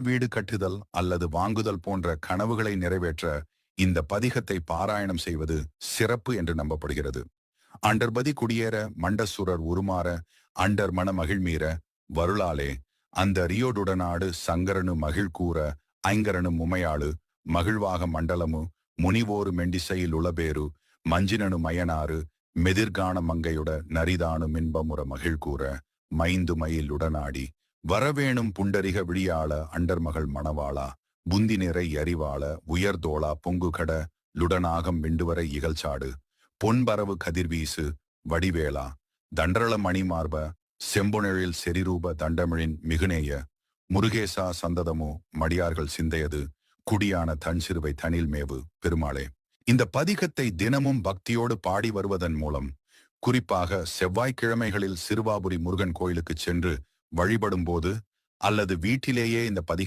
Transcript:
வீடு கட்டுதல் அல்லது வாங்குதல் போன்ற கனவுகளை நிறைவேற்ற இந்த பதிகத்தை பாராயணம் செய்வது சிறப்பு என்று நம்பப்படுகிறது. அண்டர்பதி குடியேற மண்டசுரர் உருமாற அண்டர் மன மகிழ்மீற வருளாலே அந்த ரியோடுடனாடு சங்கரனு மகிழ் கூற ஐங்கரனு முமையாளு மகிழ்வாக மண்டலமு முனிவோரு மெண்டிசையில் உளபேரு மஞ்சினனு மயனாறு மெதிர்கான மங்கையுட நரிதானு மின்பமுற மகிழ் கூற மைந்து மயில் உடனாடி வரவேணும் புண்டரிக விழியாள அண்டர்மகள் மணவாளா புந்தி நிறை அறிவாள உயர்தோளா பொங்குகட லுடனாகம் விண்டுவரை இகழ்ச்சாடு பொன்பரவு கதிர்வீசு வடிவேளா தண்டரள மணிமார்ப செம்பொனிழில் செரிரூப தண்டமிழின் மிகுநேய முருகேசா சந்ததமோ மடியார்கள் சிந்தையது குடியான தன் சிறுவை தனில் மேவு பெருமாளே. இந்த பதிகத்தை தினமும் பக்தியோடு பாடி வருவதன் மூலம், குறிப்பாக செவ்வாய்க்கிழமைகளில் சிறுவாபுரி முருகன் கோயிலுக்கு சென்று வழிபடும் போது அல்லது வீட்டிலேயே இந்த